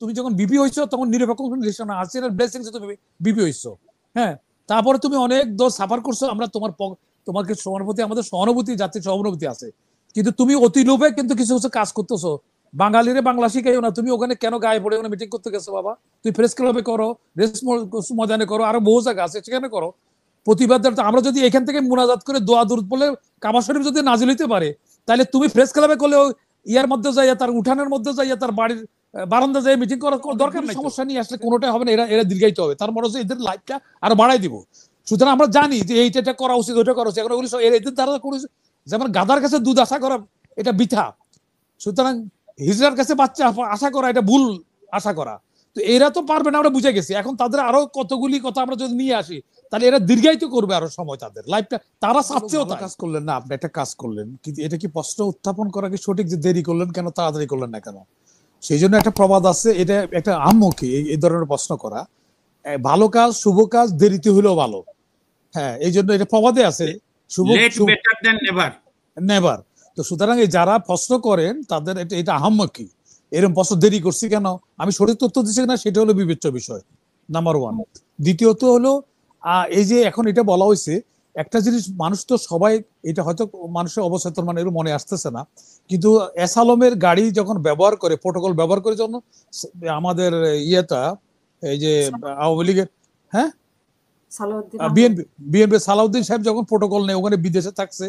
তুমি যখন বিপি হইছো তখন নিরপেক্ষ ইলেকশন হাসিনার ব্লেসিং তুমি বিপি হইছো। হ্যাঁ, তারপরে তুমি অনেক দোষ সাফার করছো, আমরা তোমাকে সবার প্রতি আমাদের সহানুভূতি, জাতির সহানুভূতি আছে, কিন্তু তুমি অতি লোভে কিন্তু কিছু কিছু কাজ করতেছো। বাঙালিরে বাংলা শিখাইও না, তুমি ওখানে কেন গায়ে পড়ে ওখানে মিটিং করতে গেছো বাবা? তুমি প্রেস ক্লাবে করো, রেস ময়দানে করো, আরো বহু জায়গা আছে সেখানে করো প্রতিবাদ। আমরা যদি এখান থেকে মুনাজাত করে দোয়া দূর বলে কাবা শরীফ যদি নাজিল হইতে পারে, তাহলে তুমি প্রেস ক্লাবে করলে ইয়ার মধ্যে যাইয়া, তার উঠানের মধ্যে যাইয়া, তার বাড়ির বারান্দা যাই মিটিং করার দরকার নেই। সমস্যা নিয়ে আসলে কোনোটাই হবে না, এরা এরা দীর্ঘায়িত হবে, তার মনে হচ্ছে এদের লাইফটা আরো বাড়াই দিব। সুতরাং আমরা জানি যে এইটা করা উচিত, ওইটা করা উচিত, এখন ওগুলি এদের দ্বারা করেছে। যেমন গাদার কাছে দুধ আশা করা এটা বৃথা, সুতরাং হিজড়ার কাছে বাচ্চা আশা করা এটা ভুল আশা করা। তো এরা তো পারবে না, আমরা বুঝে গেছি। এখন তাদের আরো কতগুলি কথা আমরা যদি নিয়ে আসি, তাহলে এরা দীর্ঘায়িত করবে আরো সময় তাদের লাইফটা, তারা চাচ্ছেও। কাজ করলেন না আপনি, একটা কাজ করলেন, কিন্তু এটা কি প্রশ্ন উত্থাপন করা কি সঠিক যে দেরি করলেন কেন, তাড়াতাড়ি করলেন না কেন? সেই জন্য একটা প্রবাদ আছে, এটা একটা আম্মুখী এই ধরনের প্রশ্ন করা। ভালো কাজ, শুভ কাজ দেরিতে হলেও ভালো। হ্যাঁ, এই জন্য এটা প্রবাদে আছে, শুভ নেভার। তো সুতরাং এই যারা প্রশ্ন করেন তাদের এটা আহাম্মকি, এরকম প্রশ্ন দেরি করছি কেন, আমি সঠিক তথ্য দিচ্ছি না, সেটা হলো বিবেচ্য বিষয় নাম্বার ওয়ান। দ্বিতীয়ত হলো এই যে এখন এটা বলা হয়েছে, একটা জিনিস মানুষ তো সবাই, এটা হয়তো মানুষের অবচেতন মানে এর মনে আসতেছে না, কিন্তু এস আলমের গাড়ি যখন ব্যবহার করে, প্রোটোকল ব্যবহার করে, যখন আমাদের ইয়েটা এই যে আওয়ামী লীগের, হ্যাঁ বিএনপি সালাউদ্দিন সাহেব যখন প্রোটোকল নেই, ওখানে বিদেশে থাকছে,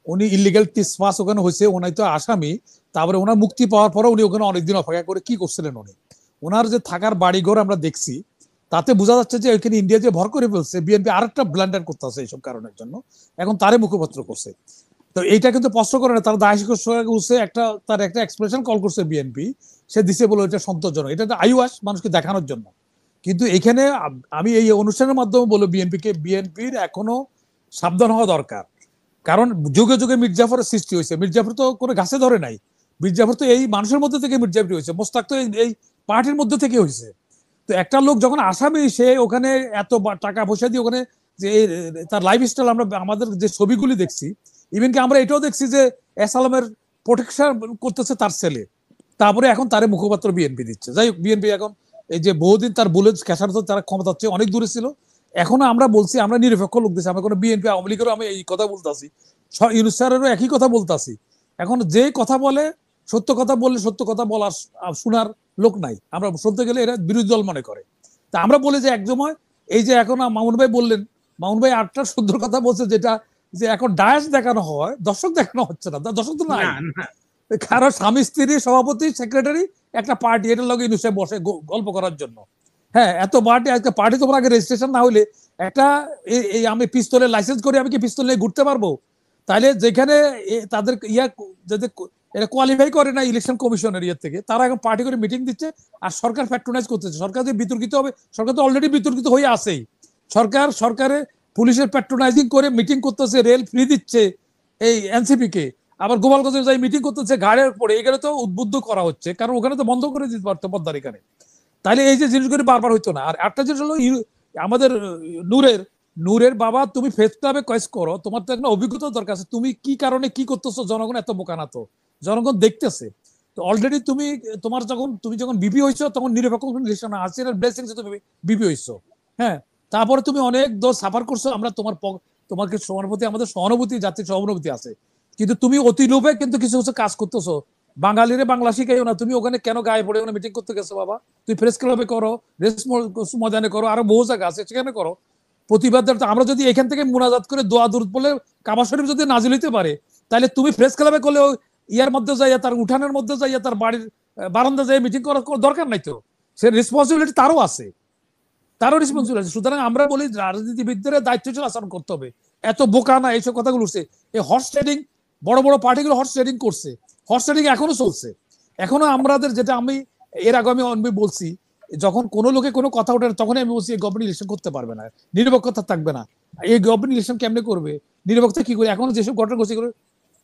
উনি ইলিগাল টিসপাস ওখানে হয়েছে, উনি তো আসামি, তারপরে ওনার মুক্তি পাওয়ার পরে উনি ওখানে অনেকদিন অপেক্ষা করে কি করছিলেন উনি, ওনার যে থাকার বাড়িঘর আমরা দেখছি, তাতে বোঝা যাচ্ছে যে ওইখানে ইন্ডিয়া যে ভর করে ফেলছে, বিএনপি আরেকটা ব্ল্যান্ডার করতে আছে এইসব কারণের জন্য, এখন তারে মুখপাত্র করছে। তো এইটা কিন্তু প্রশ্ন করে না, তার দায় স্বীকার একটা তার একটা এক্সপ্রেশন কল করছে বিএনপি, সে দিছে বলে এটা সন্তোষজনক, এটা আইওয়াস মানুষকে দেখানোর জন্য। কিন্তু এখানে আমি এই অনুষ্ঠানের মাধ্যমে বলবো বিএনপির এখনো সাবধান হওয়া দরকার, কারণ যুগে যুগে মির্জাফরের সৃষ্টি হয়েছে, মির্জাফর তো কোনো গাছে ধরে নাই, মির্জাফর তো এই মানুষের মধ্যে থেকে মির্জাফর হয়েছে, মোস্তাক তো এই পার্টির মধ্যে থেকে হয়েছে। তো একটা লোক যখন আসামি, সে ওখানে এত টাকা পয়সা দিয়ে ওখানে যে তার লাইফস্টাইল, আমরা আমাদের যে ছবিগুলি দেখছি, ইভেন কি আমরা এটাও দেখছি যে এস আলমের প্রোটেকশন করতেছে তার ছেলে, তারপরে এখন তারে মুখপাত্র বিএনপি দিচ্ছে। যাই হোক, বিএনপি এখন এই যে বহুদিন তার বুলেট ক্যাশার তারা ক্ষমতা হচ্ছে অনেক দূরে ছিল, এখনো আমরা বলছি আমরা নিরপেক্ষ লোক দিচ্ছি, আমরা কোনো বিএনপি আওয়ামী লীগেরও আমি এই কথা বলতেছি, ইউনূস স্যারেরও একই কথা বলতেছি। এখন যে কথা বলে, সত্য কথা বললে সত্য কথা বলার শোনার লোক নাই, আমরা শুনতে গেলে এরা বিরোধী দল মনে করে। তা আমরা বলি যে এক সময় এই যে এখন মামুন ভাই বললেন, মামুন ভাই আটটা সুন্দর কথা বলছে, যেটা যে এখন ডায়াস দেখানো হয়, দর্শক দেখানো হচ্ছে না, দর্শক তো নাই, কারণ স্বামী স্ত্রী সভাপতি সেক্রেটারি একটা পার্টি, এটার লগে ইউনূস বসে গল্প করার জন্য। হ্যাঁ, এত পার্টি, আজকে পার্টি তোমার আগে রেজিস্ট্রেশন না হইলে একটা এই আমি পিস্তলের লাইসেন্স করে আমি কি পিস্তল নিয়ে ঘুরতে পারবো? তাহলে যেখানে তাদের যাদের এটা কোয়ালিফাই করে না ইলেকশন কমিশনের ইয়ে থেকে, তারা এখন পার্টি করে মিটিং দিচ্ছে, আর সরকার প্যাট্রোনাইজ করতেছে। সরকার যে বিতর্কিত হবে, সরকার তো অলরেডি বিতর্কিত হয়ে আসেই, সরকারে পুলিশের প্যাট্রোনাইজিং করে মিটিং করতেছে, রেল ফ্রি দিচ্ছে এই এনসিপি কে, আবার গোপালগঞ্জে যাই মিটিং করতেছে ঘাড়ের পরে, এগুলো তো উদ্বুদ্ধ করা হচ্ছে, কারণ ওখানে তো বন্ধ করে দিতে পারতো পদ্মার এখানে, তাহলে এই যে জিনিসগুলি বারবার হইতো না। আর একটা জিনিস হলো আমাদের নূরের বাবা, তুমি ফেস ক্লাবে কয়েস করো, তোমার তো একটা অভিজ্ঞতা দরকার আছে, তুমি কি কারণে কি করতেছো, জনগণ এত বোকা না তো, জনগণ দেখতেছে। তো অলরেডি তুমি যখন বিপি হইছো, তখন নিরপেক্ষ ইলেকশন হাসিনার ব্লেসিং তুমি বিপি হইছো। হ্যাঁ, তারপরে তুমি অনেক দোষ সাফার করছো, আমরা তোমাকে সবার প্রতি আমাদের সহানুভূতি, জাতির সহানুভূতি আছে, কিন্তু তুমি অতি লোভে কিন্তু কিছু কিছু কাজ করতেছো। বাঙালিরে বাংলা শিখাইও না, তুমি ওখানে কেন গায়ে পড়ে ওখানে মিটিং করতে গেছো বাবা? তুমি প্রেস ক্লাবে করো, রেস ময়দানে করো, আরো বহু জায়গা আছে সেখানে করো প্রতিবাদ। আমরা যদি এখান থেকে মুনাজাত করে দোয়া দূর বলে কাবা শরীফ যদি নাজিল হইতে পারে, তাহলে তুমি প্রেস ক্লাবে করলে ইয়ার মধ্যে যাইয়া, তার উঠানের মধ্যে যাইয়া, তার বাড়ির বারান্দা যাই মিটিং করার দরকার নাই তো। সে রেসপন্সিবিলিটি তারও আছে, তারও রেসপন্সিবিলিটি আছে। সুতরাং আমরা বলি রাজনীতিবিদদের দায়িত্বশীল আচরণ করতে হবে, এত বোকা না এইসব কথাগুলো উঠছে। এই হর্স ট্রেডিং, বড় বড় পার্টিগুলো হর্স ট্রেডিং করছে, হর্স ট্রেডিং এখনো চলছে। এখনো আমাদের যেটা আমি এর আগে আমি বলছি, যখন কোনো লোকে কোনো কথা ওঠে, তখনই আমি বলছি এই গভর্নমেন্ট ইলেকশন করতে পারবে না, নিরপেক্ষতা থাকবে না, এই গভর্নমেন্ট ইলেকশন কেমনে করবে, নিরপেক্ষতা কি করে, এখন যেসব ঘটনা ঘটছে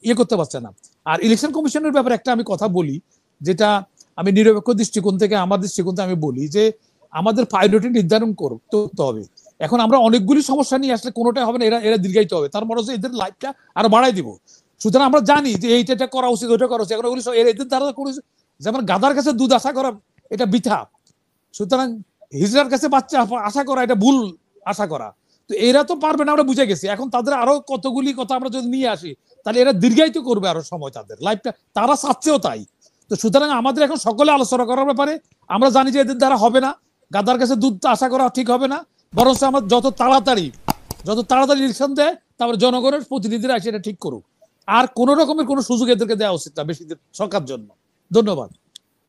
ইয়ে করতে পারছে না। আর ইলেকশন কমিশনের ব্যাপারে একটা আমি কথা বলি, যেটা আমি নিরপেক্ষ দৃষ্টিকোণ থেকে, আমার দৃষ্টিকোণ থেকে আমি বলি যে আমাদের প্রায়োরিটি নির্ধারণ করতে হবে। এখন আমরা অনেকগুলি সমস্যা নিয়ে আসলে কোনোটাই হবে না, এরা দীর্ঘায়িত হবে, তার মনে হচ্ছে এদের লাইফটা আরো বাড়াই দিব। সুতরাং আমরা জানি যে এইটা করা উচিত, ওইটা করা উচিত, এখন ওগুলি এদের দ্বারা করেছে। যেমন গাদার কাছে দুধ আশা করা এটা বৃথা। সুতরাং হিজড়ার কাছে বাচ্চা আশা করা এটা ভুল আশা করা। তো এরা তো পারবে না, আমরা বুঝে গেছি। এখন তাদের আরো কতগুলি কথা আমরা যদি নিয়ে আসি, তাহলে এরা দীর্ঘায়িত করবে আরো সময়, তাদের লাইফটা তারা চাচ্ছেও তাই। তো সুতরাং আমাদের এখন সকলে আলোচনা করার ব্যাপারে, আমরা জানি যে এদের দ্বারা হবে না, গাদার কাছে দুধ আশা করা ঠিক হবে না, বরং আমরা যত তাড়াতাড়ি ইলেকশন দেয়, তারপরে জনগণের প্রতিনিধিরা এসে এটা ঠিক করুক। আর কোন রকমের কোনো সুযোগ এদেরকে দেওয়া উচিত না বেশি দিন সরকার জন্য। ধন্যবাদ।